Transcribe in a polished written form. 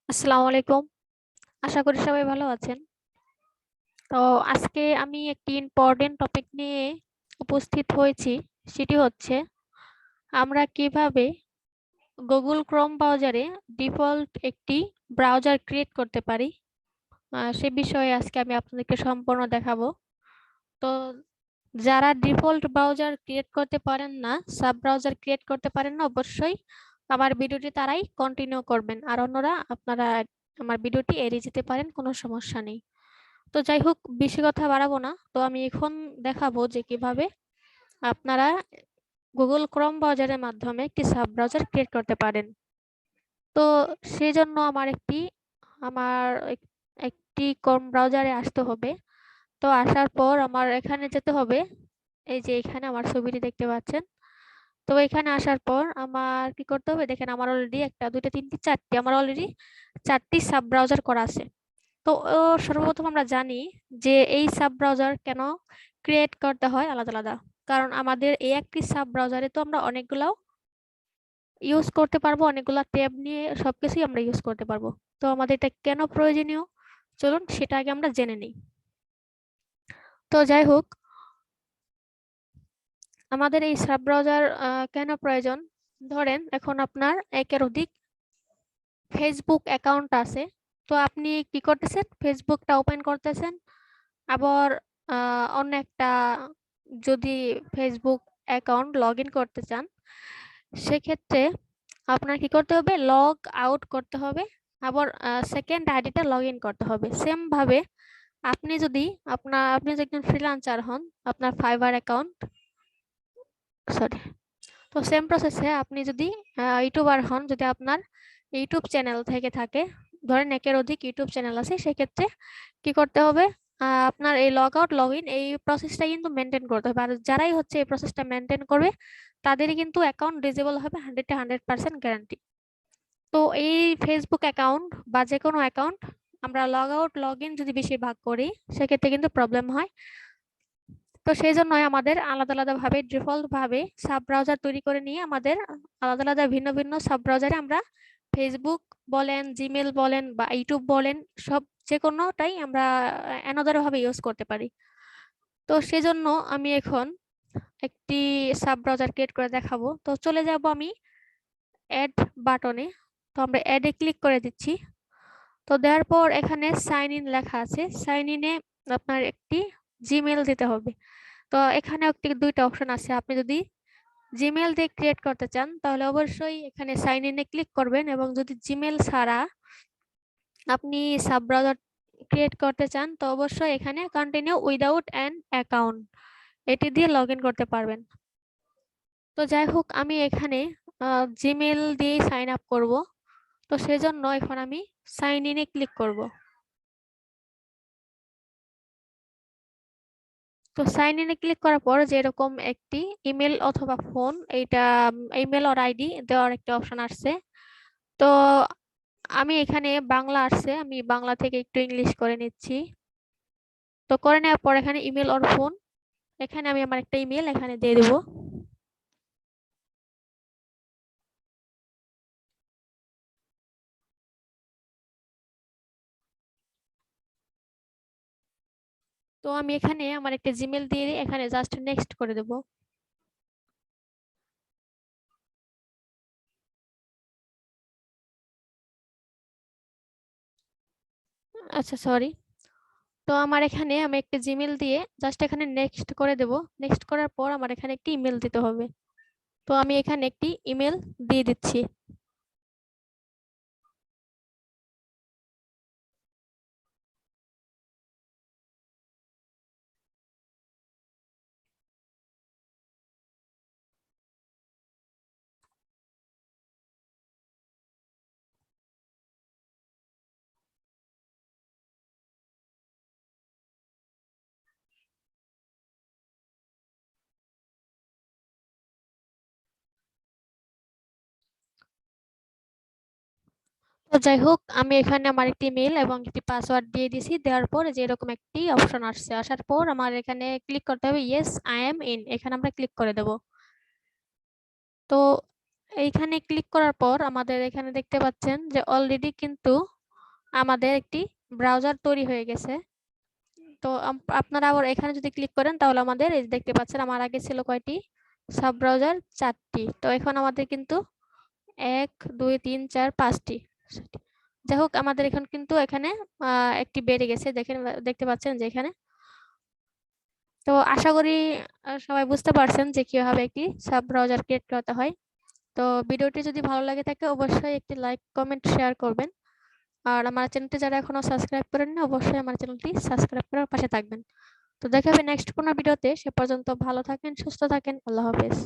আসসালামু আলাইকুম। আশা করি সবাই ভালো আছেন। তো আজকে আমি একটি ইম্পর্টেন্ট টপিক নিয়ে উপস্থিত হয়েছি। সেটি হচ্ছে আমরা কিভাবে গুগল ক্রোম ব্রাউজারে ডিফল্ট একটি ব্রাউজার ক্রিয়েট করতে পারি। সে বিষয়ে আজকে আমি আপনাদেরকে সম্পূর্ণ দেখাবো। তো যারা ডিফল্ট ব্রাউজার ক্রিয়েট করতে পারেন না, সাব ব্রাউজার ক্রিয়েট করতে পারেন না, অবশ্যই আমার ভিডিওটি তারাই কন্টিনিউ করবেন। আর অন্যরা আপনারা আমার ভিডিওটি এড়িয়ে যেতে পারেন, কোনো সমস্যা নেই। তো যাই হোক, বেশি কথা বাড়াবো না। তো আমি এখন দেখাবো যে কিভাবে আপনারা গুগল ক্রোম ব্রাউজারের মাধ্যমে একটি সাব ব্রাউজার ক্রিয়েট করতে পারেন। তো সেই জন্য আমার একটি ক্রোম ব্রাউজারে আসতে হবে। তো আসার পর আমার এখানে যেতে হবে। এই যে এখানে আমার ছবিটি দেখতে পাচ্ছেন। তো এখানে আসার পর আমার কি করতে হবে, দেখেন আমার অলরেডি একটা দুইটা তিনটি চারটি আমার অলরেডি চারটি সাব ব্রাউজার করা আছে। তো সর্বপ্রথম আমরা জানি যে এই সাব ব্রাউজার কেন ক্রিয়েট করতে হয় আলাদা আলাদা। কারণ আমাদের এই একটি সাব ব্রাউজারে তো আমরা অনেকগুলো ইউজ করতে পারবো, অনেকগুলো ট্যাব নিয়ে সবকিছুই আমরা ইউজ করতে পারবো। তো আমাদের এটা কেন প্রয়োজনীয়, চলুন সেটা আগে আমরা জেনে নিই। তো যাই হোক, আমাদের এই সাব ব্রাউজার কেন প্রয়োজন। ধরেন এখন আপনার একের অধিক ফেসবুক অ্যাকাউন্ট আছে। তো আপনি কি করতেছেন, ফেসবুকটা ওপেন করতেছেন, আবার অন্য একটা যদি ফেসবুক অ্যাকাউন্ট লগ ইন করতে চান, সেক্ষেত্রে আপনার কি করতে হবে, লগ আউট করতে হবে, আবার সেকেন্ড আইডিটা লগ ইন করতে হবে। সেম ভাবে আপনি যদি একজন ফ্রিল্যান্সার হন, আপনার ফাইবার অ্যাকাউন্ট, সরি, তো সেম প্রসেসে আপনি যদি ইউটিউবার হন, যদি আপনার ইউটিউব চ্যানেল থেকে থাকে, ধরেন একের অধিক ইউটিউব চ্যানেল আছে, সেক্ষেত্রে কি করতে হবে, আপনার এই লগ আউট লগ ইন এই প্রসেসটা কিন্তু মেনটেন করতে হবে। আর যারাই হচ্ছে এই প্রসেসটা মেনটেন করবে তাদেরই কিন্তু অ্যাকাউন্ট ডিজেবল হবে 100% গ্যারান্টি। তো এই ফেসবুক অ্যাকাউন্ট বা যে কোনো অ্যাকাউন্ট আমরা লগ আউট লগ ইন যদি বেশিরভাগ করি, সেক্ষেত্রে কিন্তু প্রবলেম হয়। তো সেই জন্যই আমাদের আলাদা আলাদা ভাবে ডিফল্ট ভাবে সাব ব্রাউজার তৈরি করে নিয়ে আমাদের আলাদা আলাদা ভিন্ন ভিন্ন সাব ব্রাউজারে আমরা ফেসবুক বলেন, জিমেল বলেন বা ইউটিউব বলেন, সব যে কোনোটাই আমরা অ্যানাদার ভাবে ইউজ করতে পারি। তো সেজন্য আমি এখন একটি সাব ব্রাউজার ক্রিয়েট করে দেখাবো। তো চলে যাব আমি অ্যাড বাটনে। তো আমরা অ্যাডে ক্লিক করে দিচ্ছি। তো দেওয়ার পর এখানে সাইন ইন লেখা আছে, সাইন ইনে আপনার একটি জিমেল দিতে হবে। তো এখানে দুইটা অপশন আছে। আপনি যদি জিমেল দিয়ে ক্রিয়েট করতে চান তাহলে অবশ্যই এখানে সাইন ইনে ক্লিক করবেন, এবং যদি জিমেল ছাড়া আপনি সাব ব্রাউজার ক্রিয়েট করতে চান তো অবশ্যই এখানে কন্টিনিউ উইদাউট অ্যান অ্যাকাউন্ট এটি দিয়ে লগ ইন করতে পারবেন। তো যাই হোক, আমি এখানে জিমেল দিয়ে সাইন আপ করব। তো সেজন্য এখন আমি সাইন ইনে ক্লিক করব। তো সাইন ইনে ক্লিক করার পর যেরকম একটি ইমেল অথবা ফোন, এইটা ইমেল আর আইডি দেওয়ার একটা অপশন আসছে। তো আমি এখানে বাংলা আসছে, আমি বাংলা থেকে একটু ইংলিশ করে নিচ্ছি। তো করে নেওয়ার পর এখানে ইমেল অর ফোন, এখানে আমি আমার একটা ইমেল এখানে দিয়ে দেবো। তো আমি এখানে আমার একটা জিমেল দিয়ে এখানে জাস্ট নেক্সট করে দেব। আচ্ছা, সরি। তো আমার এখানে আমি একটা জিমেল দিয়ে জাস্ট এখানে নেক্সট করে দেব। নেক্সট করার পর আমার এখানে একটি ইমেল দিতে হবে। তো আমি এখানে একটি ইমেল দিয়ে দিচ্ছি। তো যাই হোক, আমি এখানে আমার একটি মেল এবং একটি পাসওয়ার্ড দিয়ে দিছি। দেওয়ার পর যে এরকম একটি অপশন আসছে, আসার পর আমার এখানে ক্লিক করতে হবে ইয়েস আই এম ইন, এখানে আমরা ক্লিক করে দেব। তো এইখানে ক্লিক করার পর আমাদের এখানে দেখতে পাচ্ছেন যে অলরেডি কিন্তু আমাদের একটি ব্রাউজার তৈরি হয়ে গেছে। তো আপনারা আবার এখানে যদি ক্লিক করেন তাহলে আমাদের এই যে দেখতে পাচ্ছেন আমার আগে ছিল কয়টি সাব ব্রাউজার 4টি। তো এখন আমাদের কিন্তু 1 2 3 4 5টি। যাই হোক আমাদের এখন কিন্তু এখানে একটি বেড়ে গেছে, দেখেন দেখতে পাচ্ছেন যে এখানে। তো আশা করি সবাই বুঝতে পারছেন যে কিভাবে একটি সাব ব্রাউজার ক্রিয়েট করতে হয়। তো ভিডিওটি যদি ভালো লাগে থাকে অবশ্যই একটি লাইক কমেন্ট শেয়ার করবেন। আর আমার চ্যানেলটি যারা এখনো সাবস্ক্রাইব করেননি অবশ্যই আমার চ্যানেলটি সাবস্ক্রাইব করার পাশে থাকবেন। তো দেখা হবে নেক্সট কোনো ভিডিওতে। সে পর্যন্ত ভালো থাকেন, সুস্থ থাকেন। আল্লাহ হাফেজ।